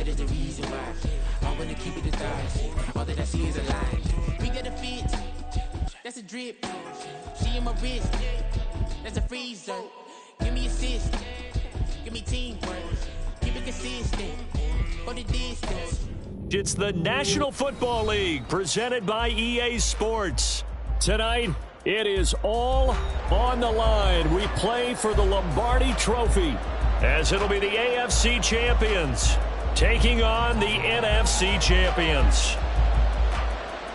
is the reason why I wanna keep it the thighs. All that I see is a lie. We got a fit, that's a drip. She in my wrist, that's a freezer. Give me assist, give me teamwork. Keep it consistent, for the distance. It's the National Football League presented by EA Sports. Tonight, it is all on the line. We play for the Lombardi Trophy, as it'll be the AFC champions taking on the NFC champions.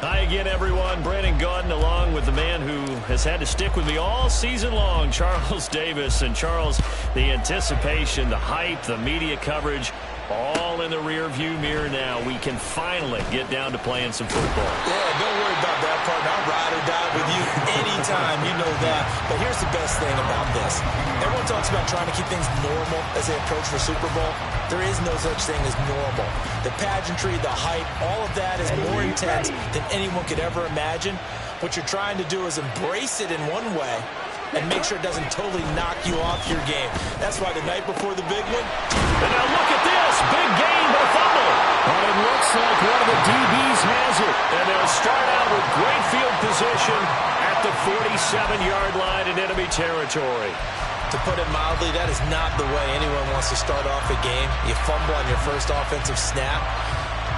Hi again, everyone. Brandon Gaudin along with the man who has had to stick with me all season long, Charles Davis. And Charles, the anticipation, the hype, the media coverage, all in the rear-view mirror now. We can finally get down to playing some football. Yeah, don't worry about that part. I'll ride or die with you anytime. You know that. But here's the best thing about this. Everyone talks about trying to keep things normal as they approach for Super Bowl. There is no such thing as normal. The pageantry, the hype, all of that is more intense than anyone could ever imagine. What you're trying to do is embrace it in one way and make sure it doesn't totally knock you off your game. That's why the night before the big one. And now look at this. Big gain, but a fumble. But it looks like one of the DBs has it. And they'll start out with great field position at the 47-yard line in enemy territory. To put it mildly, that is not the way anyone wants to start off a game. You fumble on your first offensive snap.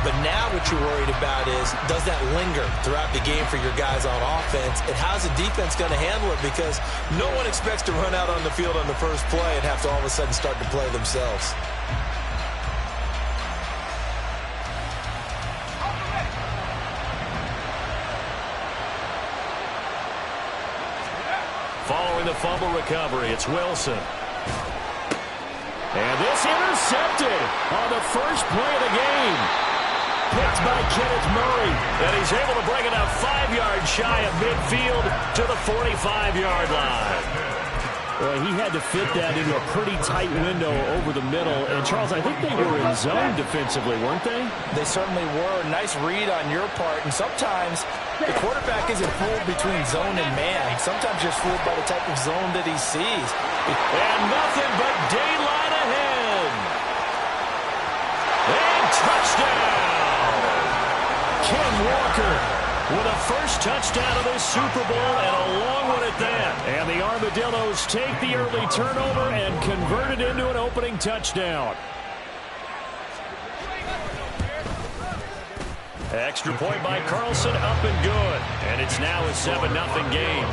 But now what you're worried about is, does that linger throughout the game for your guys on offense? And how's the defense going to handle it? Because no one expects to run out on the field on the first play and have to all of a sudden start to play themselves. Following the fumble recovery, it's Wilson. And this intercepted on the first play of the game. Picked by Kenneth Murray. And he's able to bring it up 5 yards shy of midfield to the 45-yard line. Well, he had to fit that into a pretty tight window over the middle. And, Charles, I think they were in zone defensively, weren't they? They certainly were. Nice read on your part. And sometimes the quarterback isn't fooled between zone and man. Sometimes just fooled by the type of zone that he sees. And nothing but daylight ahead. And touchdown! Ken Walker with a first touchdown of the Super Bowl, and a long one at that. And the Armadillos take the early turnover and convert it into an opening touchdown. Extra point by Carlson, up and good. And it's now a 7-0 game.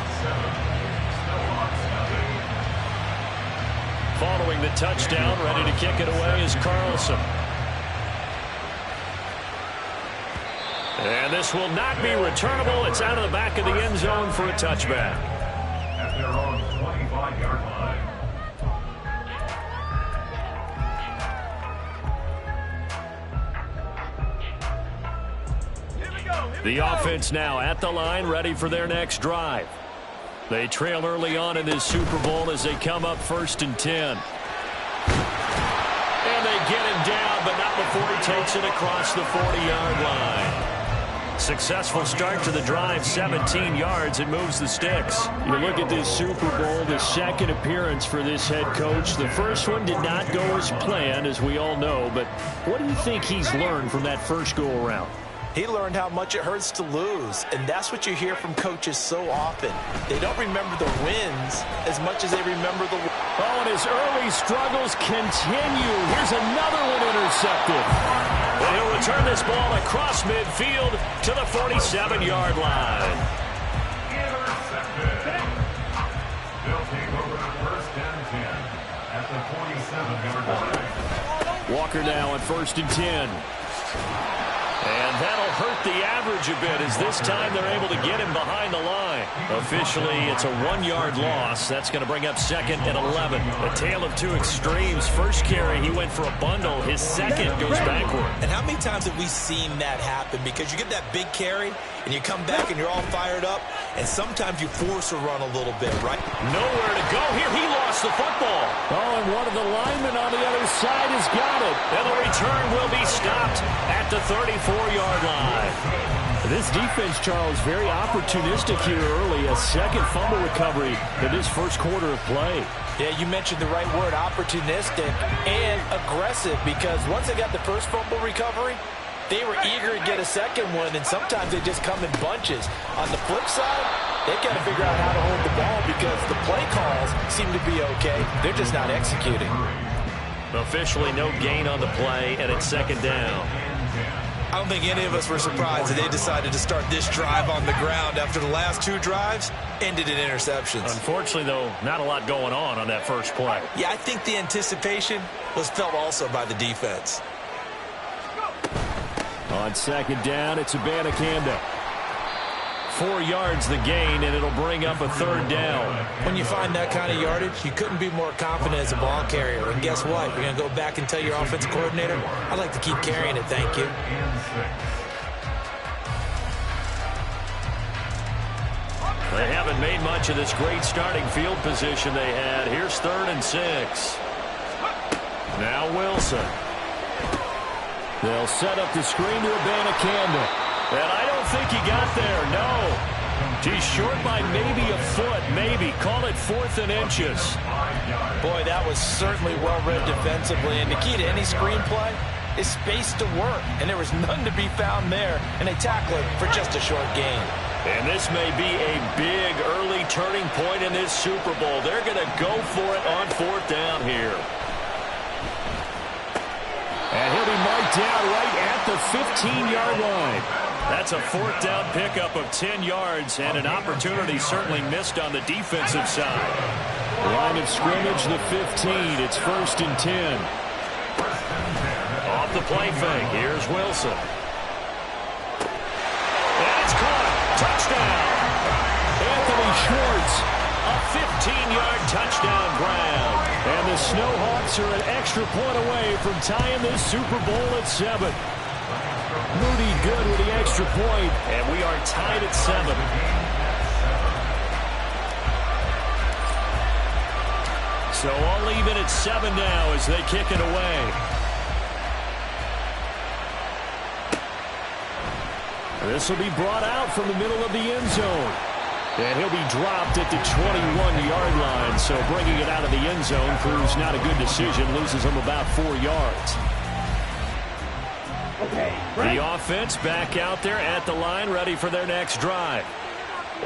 Following the touchdown, ready to kick it away is Carlson. And this will not be returnable. It's out of the back of the end zone for a touchback. At their own 25-yard line. The offense now at the line, ready for their next drive. They trail early on in this Super Bowl as they come up 1st and 10. And they get him down, but not before he takes it across the 40-yard line. Successful start to the drive, 17 yards, and moves the sticks. You look at this Super Bowl, the second appearance for this head coach. The first one did not go as planned, as we all know, but what do you think he's learned from that first go-around? He learned how much it hurts to lose, and that's what you hear from coaches so often. They don't remember the wins as much as they remember the... Oh, and his early struggles continue. Here's another one intercepted. And he'll return this ball across midfield to the 47-yard line. Intercepted. They'll take over the 1st and 10 at the 47-yard line. Walker now on 1st and 10. And that'll hurt the average a bit, as this time they're able to get him behind the line. Officially, it's a 1-yard loss. That's going to bring up 2nd and 11. A tale of two extremes. First carry, he went for a bundle. His second goes backward. And how many times have we seen that happen? Because you get that big carry, and you come back and you're all fired up, and sometimes you force a run a little bit, right? Nowhere to go here. He lost the football. Oh, and one of the linemen on the other side has got it. And the return will be stopped at the 34-yard line. This defense, Charles, very opportunistic here early. A second fumble recovery in this first quarter of play. Yeah, you mentioned the right word, opportunistic and aggressive, because once they got the first fumble recovery, they were eager to get a second one, and sometimes they just come in bunches. On the flip side, they've got to figure out how to hold the ball because the play calls seem to be okay. They're just not executing. Officially no gain on the play, and it's second down. I don't think any of us were surprised that they decided to start this drive on the ground after the last two drives ended in interceptions. Unfortunately, though, not a lot going on that first play. Yeah, I think the anticipation was felt also by the defense. On second down, it's Mdden. 4 yards the gain, and it'll bring up a third down. When you find that kind of yardage, you couldn't be more confident as a ball carrier. And guess what? You're going to go back and tell your offensive coordinator, I'd like to keep carrying it, thank you. They haven't made much of this great starting field position they had. Here's 3rd and 6. Now Wilson. They'll set up the screen to Mdden. And I don't think he got there, no. He's short by maybe a foot, maybe. Call it 4th and inches. Boy, that was certainly well-read defensively. And the key to any screenplay is space to work. And there was none to be found there. And they tackle it for just a short gain. And this may be a big early turning point in this Super Bowl. They're going to go for it on 4th down here. And he'll be marked down right at the 15-yard line. That's a 4th down pickup of 10 yards and an opportunity certainly missed on the defensive side. Line of scrimmage, the 15. It's 1st and 10. Off the play fake. Here's Wilson. And it's caught. Touchdown. Anthony Schwartz. A 15-yard touchdown grab. And the Snowhawks are an extra point away from tying this Super Bowl at 7. Moody good with the extra point, and we are tied at 7. So all even at 7 now as they kick it away. This will be brought out from the middle of the end zone. And he'll be dropped at the 21-yard line. So bringing it out of the end zone proves not a good decision. Loses him about 4 yards. The offense back out there at the line, ready for their next drive.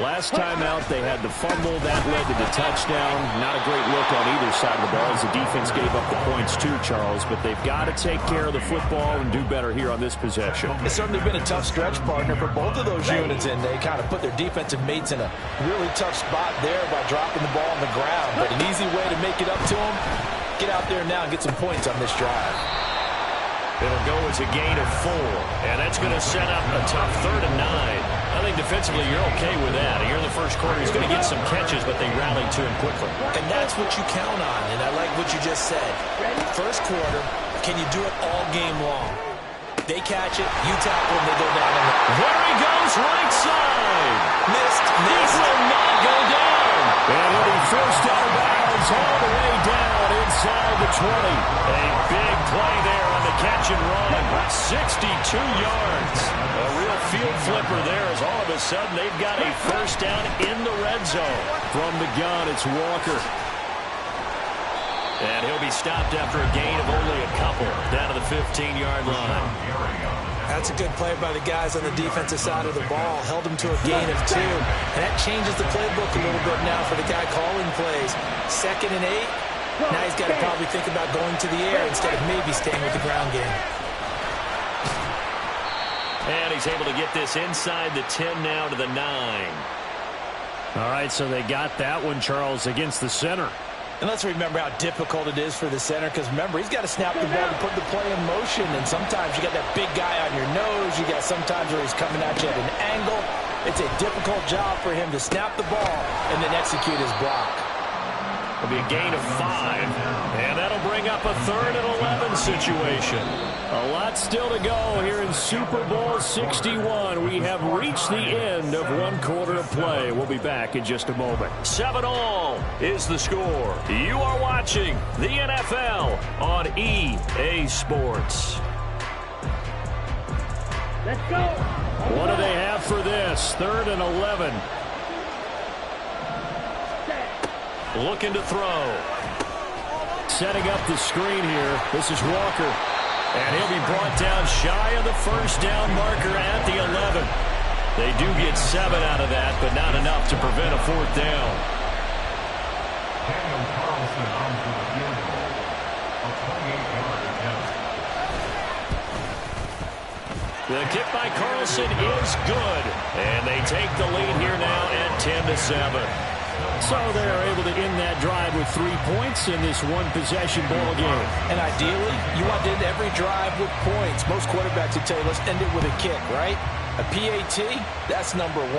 Last time out, they had the fumble. That led to the touchdown. Not a great look on either side of the ball as the defense gave up the points too, Charles. But they've got to take care of the football and do better here on this possession. It's certainly been a tough stretch, partner, for both of those units, and they kind of put their defensive mates in a really tough spot there by dropping the ball on the ground. But an easy way to make it up to them, get out there now and get some points on this drive. It'll go as a gain of 4, and that's going to set up a tough 3rd and 9. I think defensively you're okay with that. Here in the first quarter, he's going to get some catches, but they rallied to him quickly. And that's what you count on, and I like what you just said. First quarter, can you do it all game long? They catch it, you tackle them, they go down. There he goes, right side. Missed. He will not go down. And he'll be forced out of bounds all the way down inside the 20. A big play there on the catch and run. 62 yards. A real field flipper there as all of a sudden they've got a first down in the red zone. From the gun, it's Walker. And he'll be stopped after a gain of only a couple down to the 15-yard line. That's a good play by the guys on the defensive side of the ball. Held them to a gain of 2. And that changes the playbook a little bit now for the guy calling plays. 2nd and 8. Now he's got to probably think about going to the air instead of maybe staying with the ground game. And he's able to get this inside the 10 now to the 9. All right, so they got that one, Charles, against the center. And let's remember how difficult it is for the center, because remember, he's got to snap the ball and put the play in motion, and sometimes you got that big guy on your nose. You got sometimes where he's coming at you at an angle. It's a difficult job for him to snap the ball and then execute his block. It'll be a gain of 5, and that'll bring up a 3rd and 11 situation. A lot still to go here in Super Bowl 61. We have reached the end of one quarter of play. We'll be back in just a moment. 7-all is the score. You are watching the NFL on EA Sports. Let's go. What do they have for this? 3rd and 11. Looking to throw. Setting up the screen here. This is Walker. And he'll be brought down shy of the first down marker at the 11. They do get 7 out of that, but not enough to prevent a 4th down. Daniel Carlson on for the field goal. A 28-yard attempt. The kick by Carlson is good. And they take the lead here now at 10-7. So they're able to end that drive with 3 points in this one-possession ball game. And ideally, you want to end every drive with points. Most quarterbacks would tell you, let's end it with a kick, right? A PAT, that's number 1.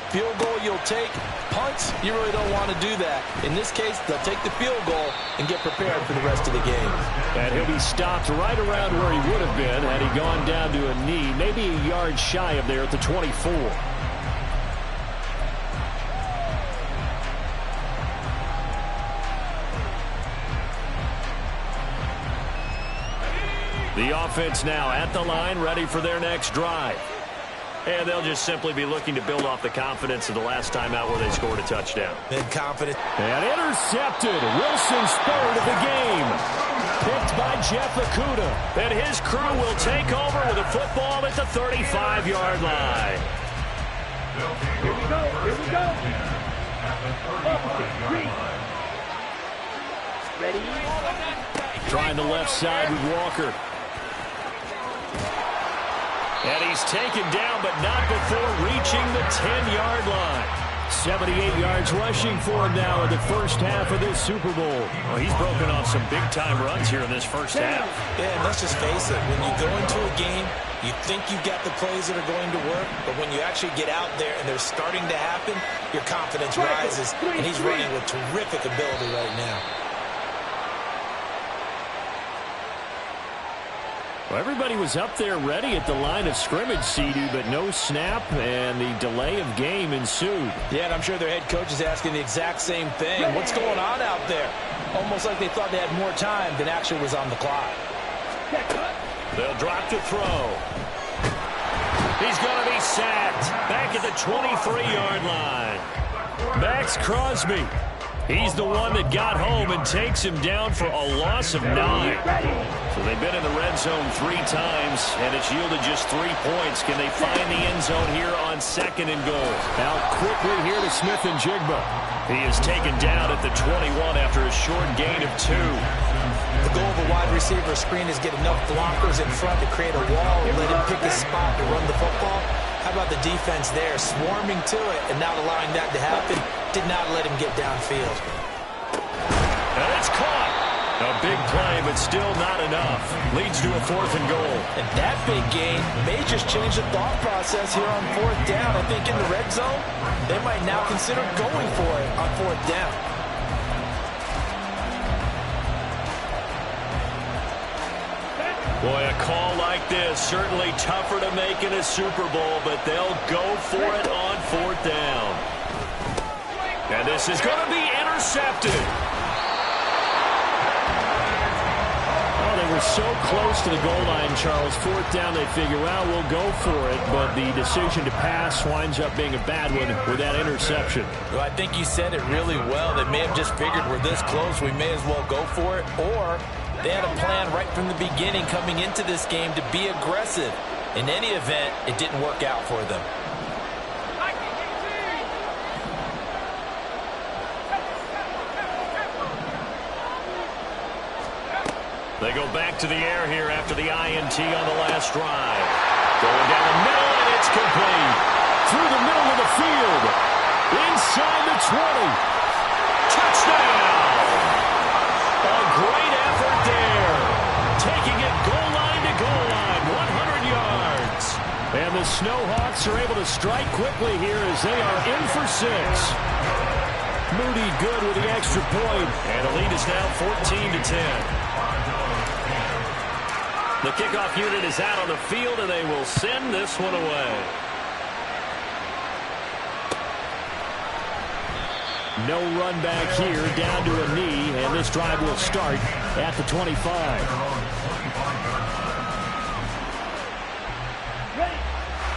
Field goal you'll take. Punts, you really don't want to do that. In this case, they'll take the field goal and get prepared for the rest of the game. And he'll be stopped right around where he would have been had he gone down to a knee, maybe a yard shy of there at the 24. The offense now at the line, ready for their next drive. And they'll just simply be looking to build off the confidence of the last time out where they scored a touchdown. Been confident. And intercepted. Wilson's 3rd of the game. Picked by Jeff Okudah. And his crew will take over with a football at the 35-yard line. Here we go. Here we go. At the 35-yard line. Ready? Trying the left side with Walker. And he's taken down, but not before reaching the 10-yard line. 78 yards rushing for him now in the first half of this Super Bowl. Well, he's broken off some big-time runs here in this first half. Yeah, and let's just face it. When you go into a game, you think you've got the plays that are going to work, but when you actually get out there and they're starting to happen, your confidence rises, and he's running with terrific ability right now. Well, everybody was up there ready at the line of scrimmage, CD, but no snap, and the delay of game ensued. Yeah, and I'm sure their head coach is asking the exact same thing. What's going on out there? Almost like they thought they had more time than actually was on the clock. They'll drop to throw. He's going to be sacked back at the 23-yard line. Max Crosby. He's the one that got home and takes him down for a loss of 9. So they've been in the red zone 3 times, and it's yielded just 3 points. Can they find the end zone here on 2nd and goal? Out quickly here to Smith and Jigba. He is taken down at the 21 after a short gain of 2. The goal of a wide receiver screen is get enough blockers in front to create a wall and let him pick a spot to run the football. How about the defense there, swarming to it and not allowing that to happen? Did not let him get downfield. And it's caught. A big play, but still not enough. Leads to a 4th and goal. And that big gain may just change the thought process here on 4th down. I think in the red zone, they might now consider going for it on 4th down. Boy, a call like this, certainly tougher to make in a Super Bowl, but they'll go for it on 4th down. And this is going to be intercepted. Oh, they were so close to the goal line, Charles. 4th down, they figure, well, we'll go for it, but the decision to pass winds up being a bad one with that interception. Well, I think you said it really well. They may have just figured we're this close, we may as well go for it, or they had a plan right from the beginning coming into this game to be aggressive. In any event, it didn't work out for them. They go back to the air here after the INT on the last drive. Going down the middle, and it's complete. Through the middle of the field. Inside the 20. Touchdown! A great effort there. Taking it goal line to goal line. 100 yards. And the Snowhawks are able to strike quickly here as they are in for 6. Moody good with the extra point. And the lead is now 14-10. The kickoff unit is out on the field, and they will send this one away. No run back here, down to a knee, and this drive will start at the 25.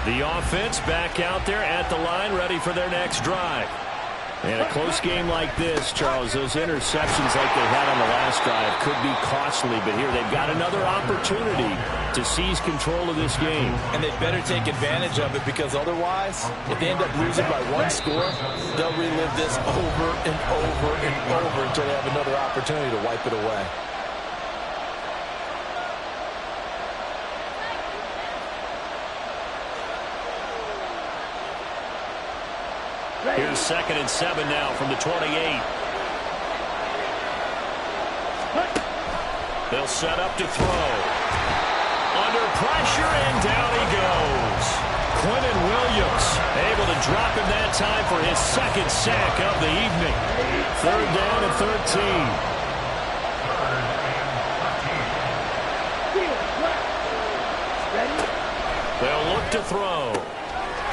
The offense back out there at the line, ready for their next drive. And a close game like this, Charles, those interceptions like they had on the last drive could be costly, but here they've got another opportunity to seize control of this game. And they better take advantage of it, because otherwise, if they end up losing by one score, they'll relive this over and over and over until they have another opportunity to wipe it away. Here's 2nd and 7 now from the 28. They'll set up to throw. Under pressure, and down he goes. Quentin Williams able to drop him that time for his 2nd sack of the evening. 3rd down and 13. They'll look to throw.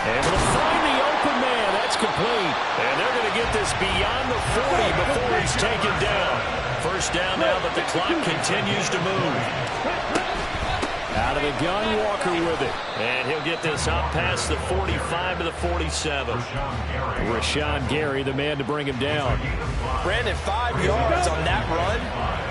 Able to find the open man. That's complete. And they're going to get this beyond the 40 before he's taken down. 1st down now, but the clock continues to move. Out of the gun, Walker with it. And he'll get this up past the 45 to the 47. Rashawn Gary, the man to bring him down. Brandon, 5 yards on that run.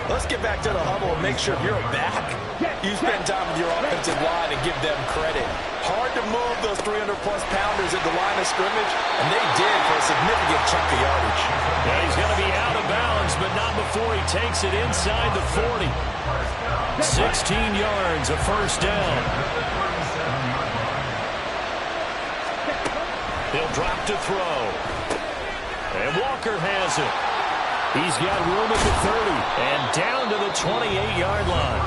Let's get back to the huddle and make sure you're back. You spend time with your offensive line and give them credit. Hard to move those 300-plus pounders at the line of scrimmage, and they did for a significant chunk of yardage. Yeah, he's going to be out of bounds, but not before he takes it inside the 40. 16 yards, a 1st down. He'll drop to throw. And Walker has it. He's got room at the 30 and down to the 28-yard line.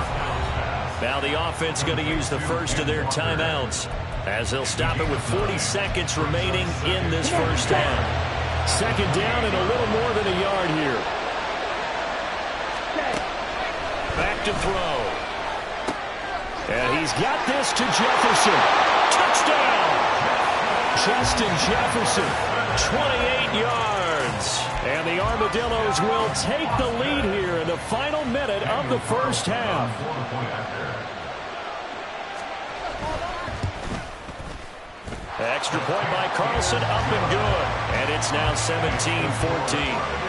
Now the offense going to use the first of their timeouts as they'll stop it with 40 seconds remaining in this 1st half. 2nd down and a little more than a yard here. Back to throw. And he's got this to Jefferson. Touchdown! Justin Jefferson, 28 yards. And the Armadillos will take the lead here in the final minute of the 1st half. Extra point by Carlson, up and good. And it's now 17-14.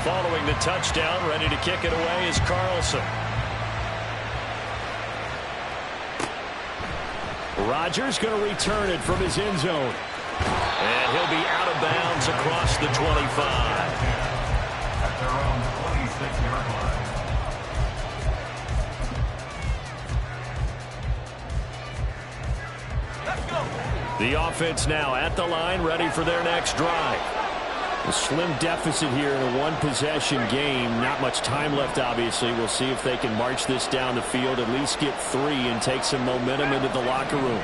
Following the touchdown, ready to kick it away is Carlson. Rodgers going to return it from his end zone. And he'll be out of bounds across the 25. At their own 26-yard line. The offense now at the line, ready for their next drive. A slim deficit here in a one-possession game. Not much time left, obviously. We'll see if they can march this down the field, at least get 3, and take some momentum into the locker room.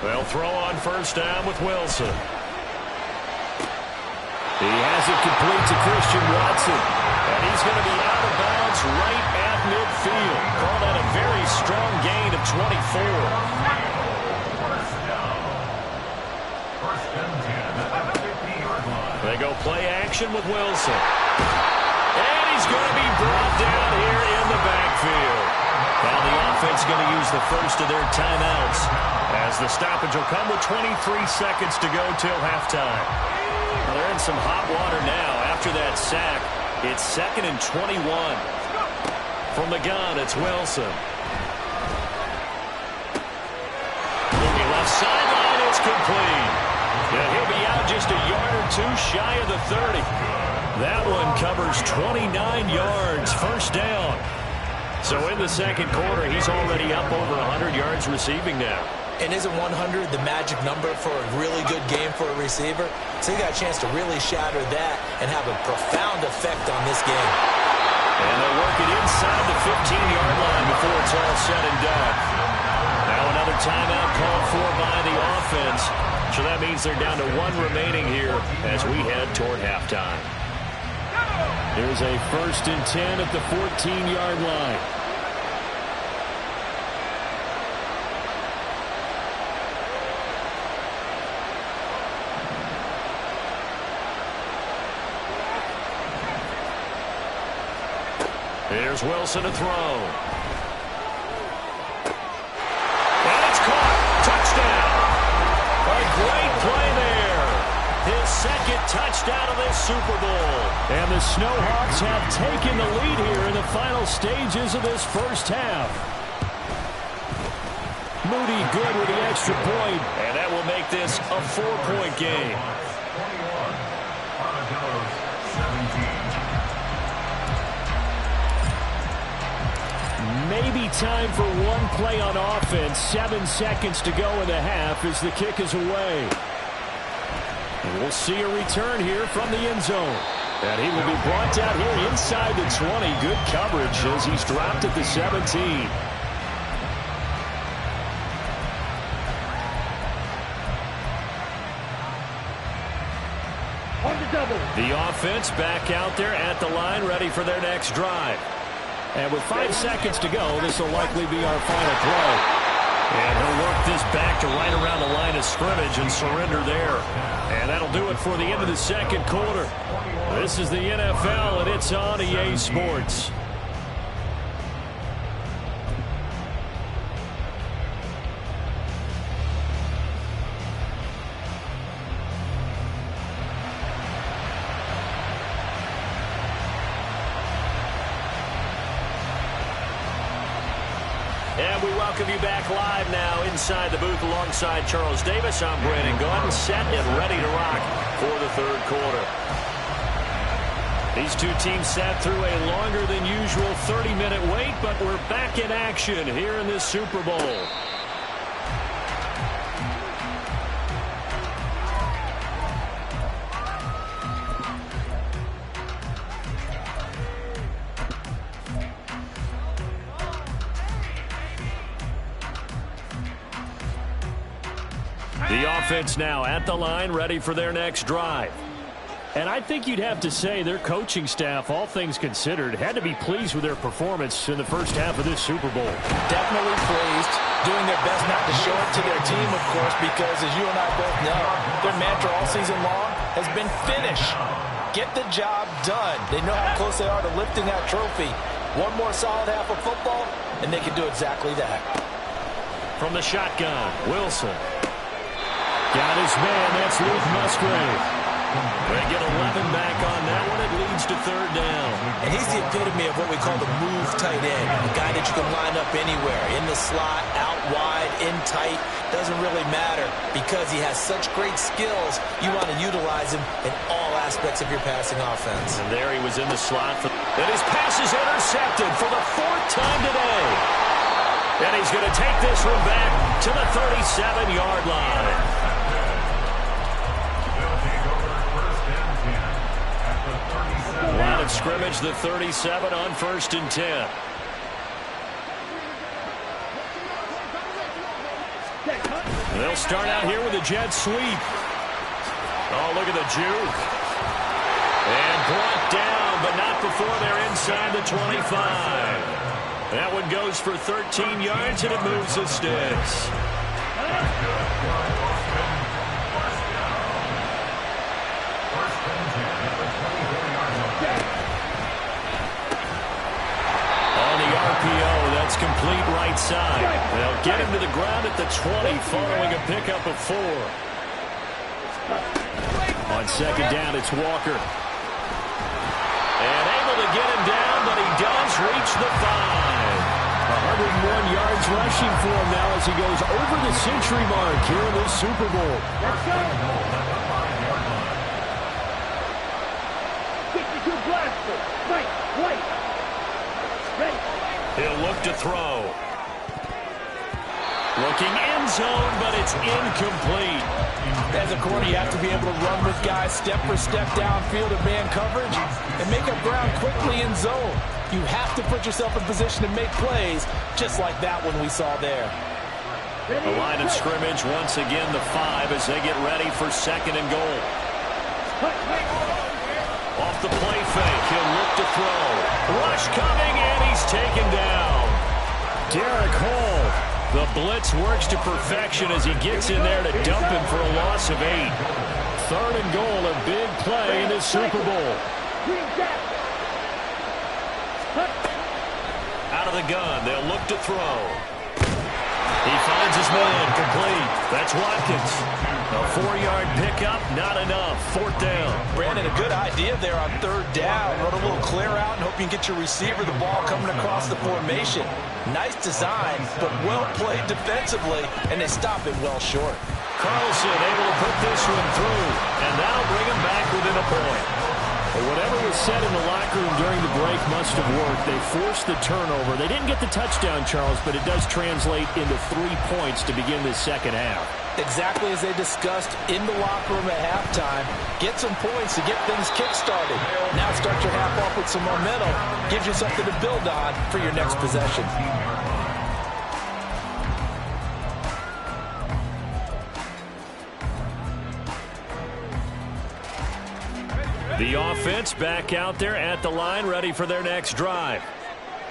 They'll throw on 1st down with Wilson. He has it complete to Christian Watson. And he's going to be out of bounds right at midfield. Call that a very strong gain of 24. They go play action with Wilson. And he's going to be brought down here in the backfield. Now the offense going to use the first of their timeouts, as the stoppage will come with 23 seconds to go till halftime. Well, they're in some hot water now after that sack. It's 2nd and 21. From the gun, it's Wilson. Looking left sideline, it's complete. Yeah, he'll be out just a yard or 2 shy of the 30. That one covers 29 yards, 1st down. So in the 2nd quarter, he's already up over 100 yards receiving now. And isn't 100 the magic number for a really good game for a receiver? So he got a chance to really shatter that and have a profound effect on this game. And they'll work it inside the 15-yard line before it's all said and done. Now another timeout called for by the offense. So that means they're down to 1 remaining here as we head toward halftime. Here's a 1st and 10 at the 14-yard line. Here's Wilson to throw. And it's caught. Touchdown. A great play there. His second touchdown of this Super Bowl. And the Snowhawks have taken the lead here in the final stages of this first half. Moody good with the extra point. And that will make this a 4-point game. Maybe time for one play on offense. 7 seconds to go in the half as the kick is away. And we'll see a return here from the end zone. And he will be brought down here inside the 20. Good coverage as he's dropped at the 17. The offense back out there at the line, ready for their next drive. And with 5 seconds to go, this will likely be our final play. And he'll work this back to right around the line of scrimmage and surrender there. And that'll do it for the end of the second quarter. This is the NFL, and it's on EA Sports. And we welcome you back live now inside the booth alongside Charles Davis. I'm Brandon Gaudin, set and ready to rock for the third quarter. These two teams sat through a longer than usual 30-minute wait, but we're back in action here in this Super Bowl. The offense now at the line, ready for their next drive. And I think you'd have to say their coaching staff, all things considered, had to be pleased with their performance in the first half of this Super Bowl. Definitely pleased, doing their best not to show it to their team, of course, because as you and I both know, their mantra all season long has been finish. Get the job done. They know how close they are to lifting that trophy. One more solid half of football, and they can do exactly that. From the shotgun, Wilson. Got his man, that's Luke Musgrave. They get 11 back on that one. It leads to third down. And he's the epitome of what we call the move tight end. A guy that you can line up anywhere. In the slot, out wide, in tight. Doesn't really matter because he has such great skills. You want to utilize him in all aspects of your passing offense. And there he was in the slot. And his pass is intercepted for the 4th time today. And he's going to take this one back to the 37-yard line. Line of scrimmage, the 37 on 1st and 10. They'll start out here with a jet sweep. Oh, look at the juke. And brought down, but not before they're inside the 25. That one goes for 13 yards, and it moves the sticks. That's complete right side. They'll get him to the ground at the 20 following a pickup of 4. On second down, it's Walker. And able to get him down, but he does reach the 5. 101 yards rushing for him now as he goes over the century mark here in this Super Bowl. Let's go. 62 blaster. Right, right. Ready. He'll look to throw. Looking end zone, but it's incomplete. As a corner, you have to be able to run with guys step for step downfield in man coverage and make up ground quickly in zone. You have to put yourself in position to make plays, just like that one we saw there. The line of scrimmage, once again, the 5 as they get ready for 2nd and goal. Off the play fake, he'll look to throw. Rush coming, and he's taken down. Derek Hall. The blitz works to perfection as he gets in there to dump him for a loss of 8. 3rd and goal, a big play in this Super Bowl. out of the gun. They'll look to throw. He finds his man, complete. That's Watkins. A 4-yard pickup, not enough. 4th down. Brandon, a good idea there on 3rd down. Run a little clear out and hope you can get your receiver the ball coming across the formation. Nice design, but well played defensively, and they stop it well short. Carlson able to put this one through, and that'll bring him back within a point. Well, whatever was said in the locker room during the break must have worked. They forced the turnover. They didn't get the touchdown, Charles, but it does translate into 3 points to begin this second half. Exactly as they discussed in the locker room at halftime. Get some points to get things kick-started. Now start your half off with some momentum. Gives you something to build on for your next possession. The offense back out there at the line, ready for their next drive.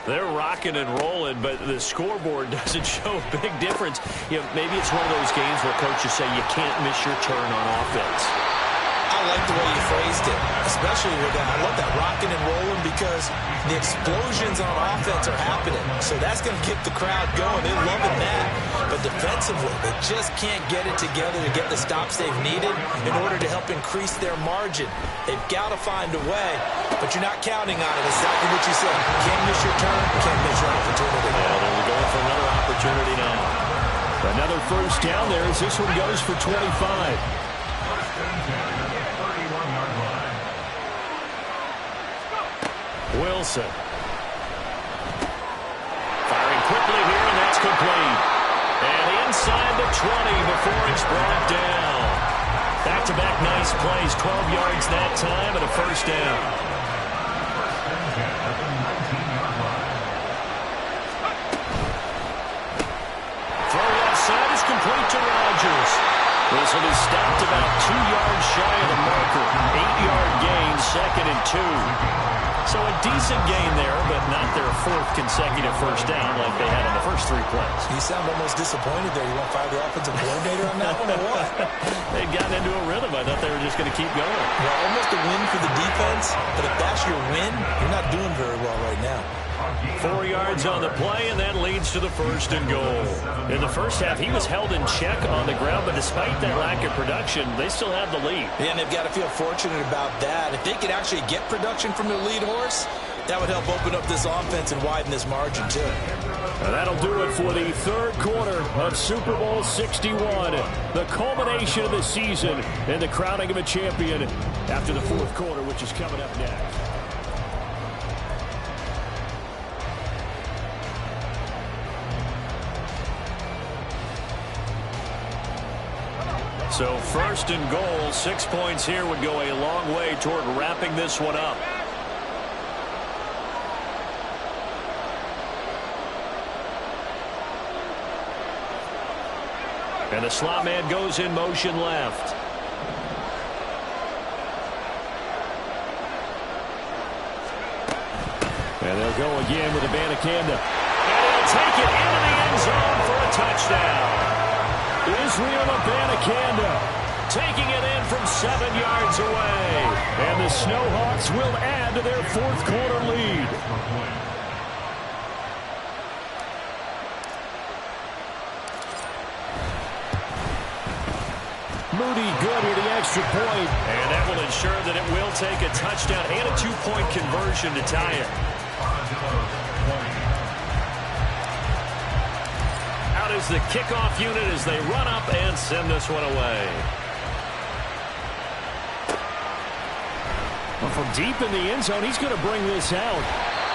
They're rocking and rolling, but the scoreboard doesn't show a big difference. You know, maybe it's one of those games where coaches say you can't miss your turn on offense. I like the way you phrased it, especially with that. I love that rocking and rolling because the explosions on offense are happening. So that's going to keep the crowd going. They're loving that. But defensively, they just can't get it together to get the stops they've needed in order to help increase their margin. They've got to find a way, but you're not counting on it. Exactly what you said. Can't miss your turn, can't miss your opportunity. Yeah, they're going for another opportunity now. Another 1st down there as this one goes for 25. Wilson. Firing quickly here, and that's complete. And inside the 20 before it's brought down. Back-to-back nice plays, 12 yards that time, and a 1st down. Throw left side is complete to Rodgers. This one is stopped about 2 yards shy of the marker. 8-yard gain, 2nd and 2. So a decent gain there, but not their 4th consecutive 1st down like they had on the first 3 plays. You sound almost disappointed there. You want to fire the offensive coordinator on that one or what? They'd gotten into a rhythm. I thought they were just going to keep going. Well, almost a win for the defense, but if that's your win, you're not doing very well right now. 4 yards on the play, and that leads to the 1st and goal. In the first half, he was held in check on the ground, but despite that lack of production, they still have the lead. Yeah, and they've got to feel fortunate about that. If they could actually get production from their lead horse, that would help open up this offense and widen this margin, too. And that'll do it for the 3rd quarter of Super Bowl 61. The culmination of the season and the crowning of a champion after the 4th quarter, which is coming up next. So 1st and goal, 6 points here would go a long way toward wrapping this one up. And the slot man goes in motion left. And they'll go again with Abanikanda. And he'll take it into the end zone for a touchdown. Israel Abanikanda taking it in from 7 yards away. And the Snowhawks will add to their 4th quarter lead. Moody good with the extra point. And that will ensure that it will take a touchdown and a 2-point conversion to tie it. Out is the kickoff unit as they run up and send this one away. Well, from deep in the end zone, he's going to bring this out.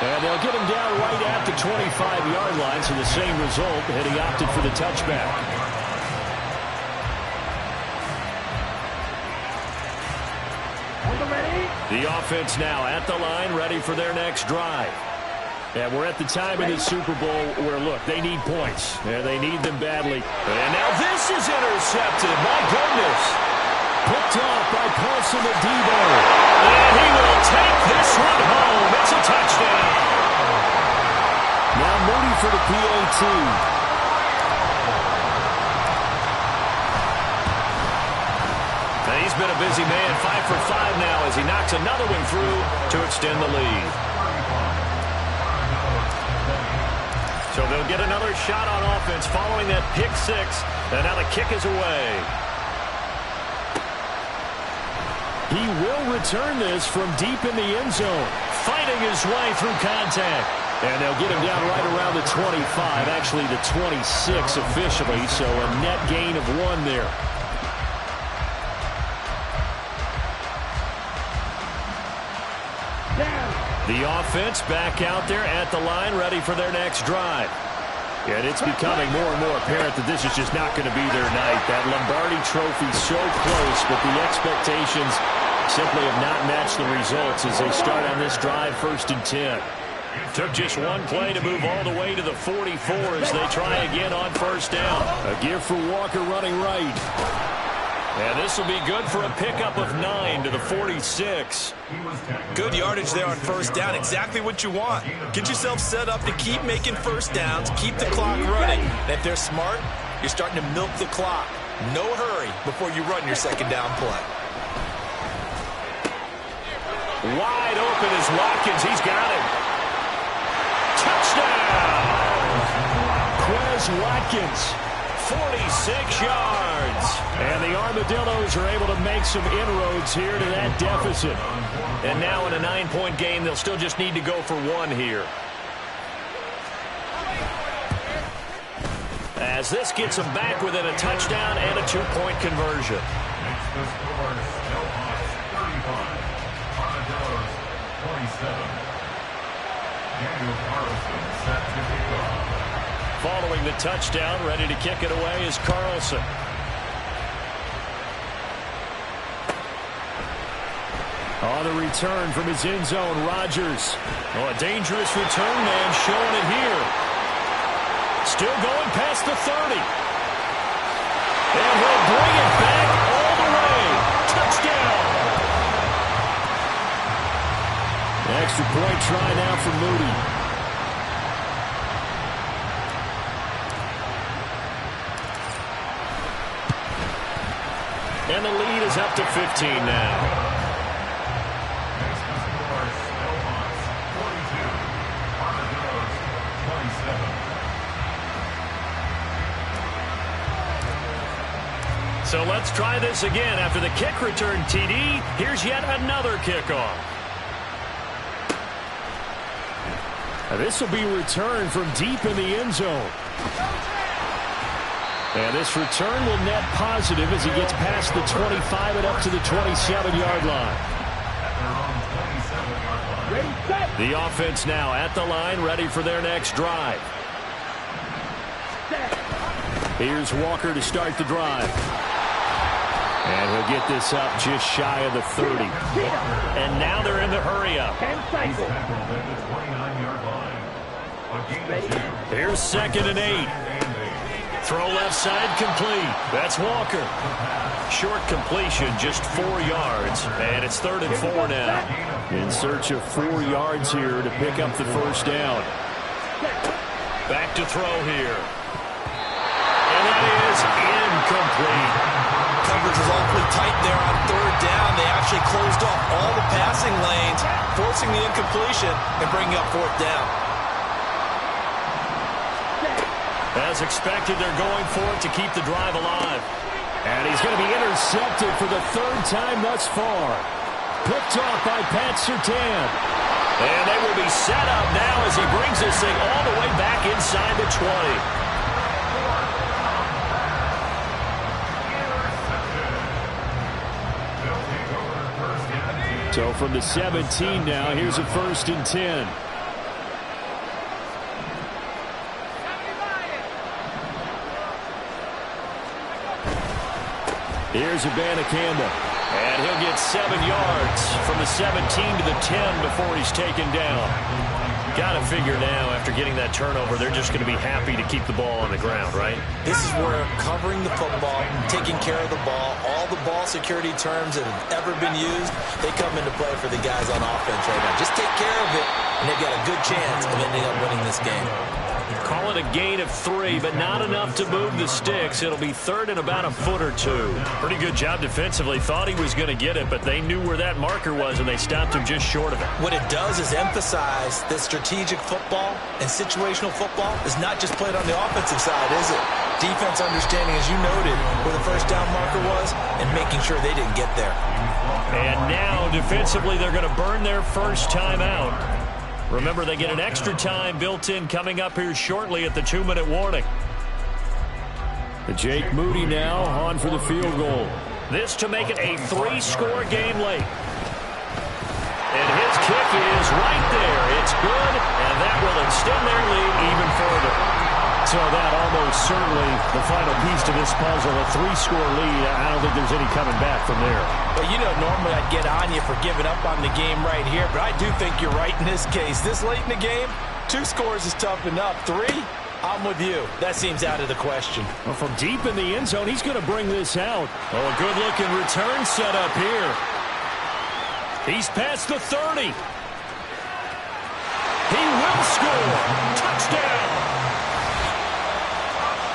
And they'll get him down right at the 25-yard line, so the same result, and he opted for the touchback. The offense now at the line, ready for their next drive. And we're at the time in the Super Bowl where, look, they need points. And they need them badly. And now this is intercepted. My goodness. Picked off by Paulson Adebo. And he will take this one home. It's a touchdown. Now Moody for the PAT. He's been a busy man, 5 for 5 now as he knocks another one through to extend the lead. So they'll get another shot on offense following that pick six. And now the kick is away. He will return this from deep in the end zone, fighting his way through contact. And they'll get him down right around the 25, actually the 26 officially, so a net gain of 1 there. The offense back out there at the line, ready for their next drive. And it's becoming more and more apparent that this is just not going to be their night. That Lombardi Trophy so close, but the expectations simply have not matched the results as they start on this drive, 1st and 10. Took just one play to move all the way to the 44 as they try again on 1st down. A give for Walker running right. And this will be good for a pickup of 9 to the 46. Good yardage there on 1st down. Exactly what you want. Get yourself set up to keep making 1st downs, keep the clock running. And if they're smart, you're starting to milk the clock. No hurry before you run your 2nd down play. Wide open is Watkins. He's got it. Touchdown! Quez Watkins. 46 yards. And the Armadillos are able to make some inroads here to that deficit. And now in a 9-point game, they'll still just need to go for 1 here. As this gets them back within a touchdown and a 2-point conversion. Makes the score still on 35. Armadillos 27. Daniel Carlson set to kick off. Following the touchdown, ready to kick it away is Carlson. On the return from his end zone, Rodgers. Oh, a dangerous return man showing it here. Still going past the 30. And he'll bring it back all the way. Touchdown. Extra point try now for Moody. And the lead is up to 15 now. Makes the score still on 42. Armadillos 27. So let's try this again. After the kick return, TD, here's yet another kickoff. Now this will be returned from deep in the end zone. And this return will net positive as he gets past the 25 and up to the 27-yard line. The offense now at the line, ready for their next drive. Here's Walker to start the drive. And he'll get this up just shy of the 30. And now they're in the hurry-up. Here's 2nd and 8. Throw left side complete. That's Walker. Short completion, just 4 yards. And it's 3rd and 4 now. In search of 4 yards here to pick up the 1st down. Back to throw here. And that is incomplete. Coverage is awfully tight there on 3rd down. They actually closed off all the passing lanes, forcing the incompletion and bringing up 4th down. As expected, they're going for it to keep the drive alive. And he's going to be intercepted for the 3rd time thus far. Picked off by Pat Surtain. And they will be set up now as he brings this thing all the way back inside the 20. So from the 17 now, here's a 1st and 10. Here's Abanikanda. And he'll get 7 yards from the 17 to the 10 before he's taken down. Got to figure now, after getting that turnover, they're just going to be happy to keep the ball on the ground, right? This is where covering the football, taking care of the ball, all the ball security terms that have ever been used, they come into play for the guys on offense right now. Just take care of it, and they've got a good chance of ending up winning this game. Call it a gain of 3, but not enough to move the sticks. It'll be third and about a foot or two. Pretty good job defensively. Thought he was going to get it, but they knew where that marker was, and they stopped him just short of it. What it does is emphasize that strategic football and situational football is not just played on the offensive side, is it? Defense understanding, as you noted, where the first down marker was and making sure they didn't get there. And now, defensively, they're going to burn their first time out. Remember, they get an extra time built in coming up here shortly at the 2-minute warning. Jake Moody now on for the field goal. This to make it a 3-score game late. And his kick is right there. It's good, and that will extend their lead even further. So that almost certainly the final piece to this puzzle, a 3-score lead. I don't think there's any coming back from there. Well, you know, normally I'd get on you for giving up on the game right here, but I do think you're right in this case. This late in the game, 2 scores is tough enough. 3, I'm with you. That seems out of the question. Well, from deep in the end zone, he's going to bring this out. Oh, a good-looking return set up here. He's past the 30. He will score. Touchdown.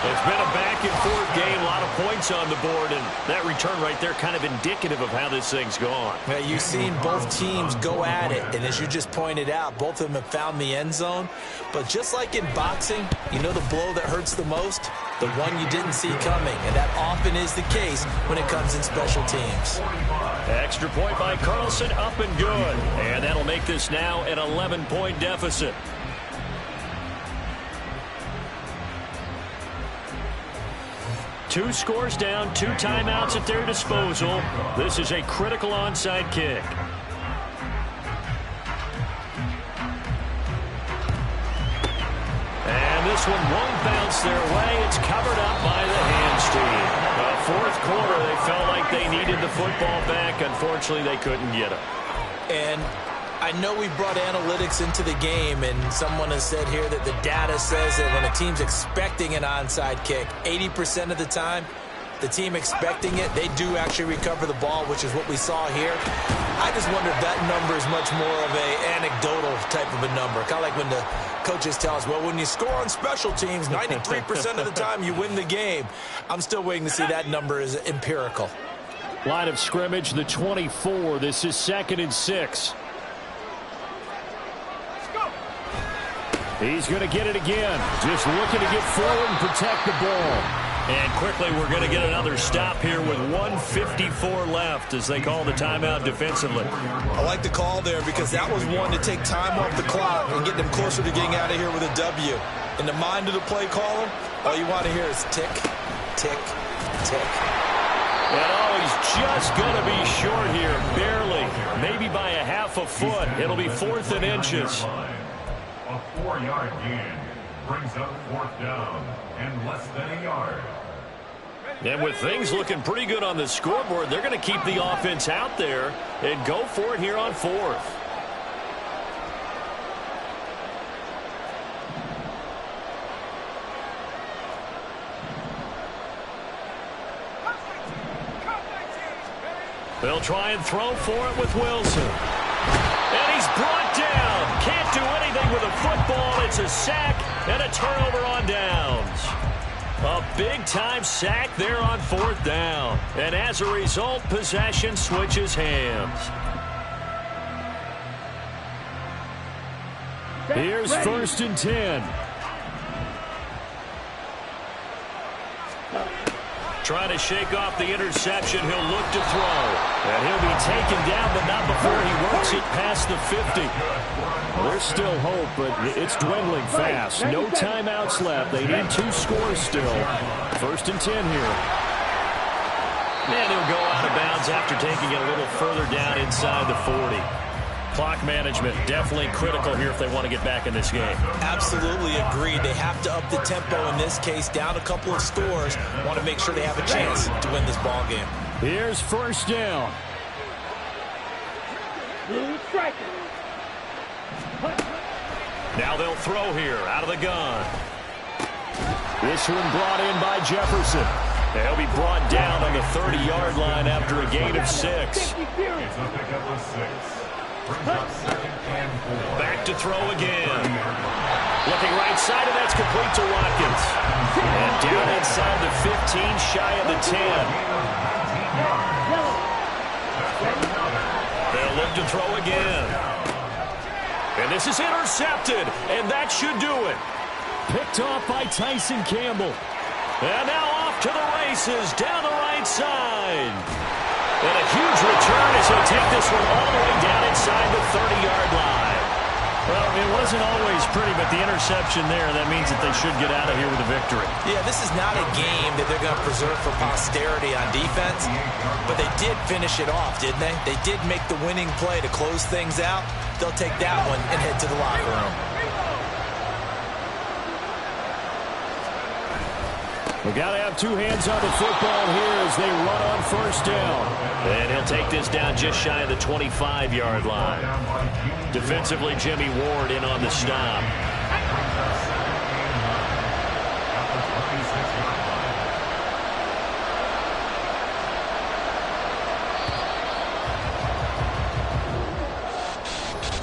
It's been a back-and-forth game, a lot of points on the board, and that return right there kind of indicative of how this thing's gone. Yeah, you've seen both teams go at it, and as you just pointed out, both of them have found the end zone. But just like in boxing, you know the blow that hurts the most? The one you didn't see coming, and that often is the case when it comes in special teams. Extra point by Carlson, up and good. And that'll make this now an 11-point deficit. Two scores down, 2 timeouts at their disposal. This is a critical onside kick. And this one won't bounce their way. It's covered up by the hands team. Fourth quarter, they felt like they needed the football back. Unfortunately, they couldn't get it. And I know we brought analytics into the game, and someone has said here that the data says that when a team's expecting an onside kick, 80% of the time, the team expecting it, they do actually recover the ball, which is what we saw here. I just wonder if that number is much more of an anecdotal type of a number. Kind of like when the coaches tell us, well, when you score on special teams, 93% of the time you win the game. I'm still waiting to see that number is empirical. Line of scrimmage, the 24. This is 2nd and 6. He's going to get it again. Just looking to get forward and protect the ball. And quickly we're going to get another stop here with 1:54 left as they call the timeout defensively. I like the call there because that was one to take time off the clock and get them closer to getting out of here with a W. In the mind of the play caller, all you want to hear is tick, tick, tick. And he's just going to be short here, barely, maybe by a half a foot. It'll be 4th and inches. A 4-yard gain brings up 4th down and less than a yard. And with things looking pretty good on the scoreboard, they're going to keep the offense out there and go for it here on 4th. They'll try and throw for it with Wilson. And he's brought down. Can't do anything with a football. It's a sack and a turnover on downs. A big-time sack there on 4th down. And as a result, possession switches hands. Here's 1st and 10. Trying to shake off the interception. He'll look to throw. And he'll be taken down, but not before he works it past the 50. There's still hope, but it's dwindling fast. No timeouts left. They need 2 scores still. 1st and 10 here. And he'll go out of bounds after taking it a little further down inside the 40. Clock management definitely critical here if they want to get back in this game. Absolutely agreed. They have to up the tempo in this case, down a couple of scores. Want to make sure they have a chance to win this ball game. Here's 1st down. Now they'll throw here out of the gun. This one brought in by Jefferson. They'll be brought down on the 30-yard line after a gain of 6. It's a pickup of 6. Back to throw again. Looking right side, and that's complete to Watkins. And down inside the 15, shy of the 10. They'll look to throw again. And this is intercepted, and that should do it. Picked off by Tyson Campbell. And now off to the races, down the right side. And a huge return as he'll take this one all the way down inside the 30-yard line. Well, it wasn't always pretty, but the interception there, that means that they should get out of here with a victory. Yeah, this is not a game that they're going to preserve for posterity on defense, but they did finish it off, didn't they? They did make the winning play to close things out. They'll take that one and head to the locker room. We've got to have two hands on the football here as they run on first down. And he'll take this down just shy of the 25-yard line. Defensively, Jimmy Ward in on the stop.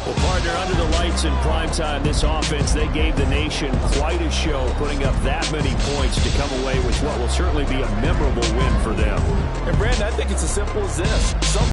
Well, partner, under the lights in primetime, this offense, they gave the nation quite a show, putting up that many points to come away with what will certainly be a memorable win for them. And, Brandon, I think it's as simple as this.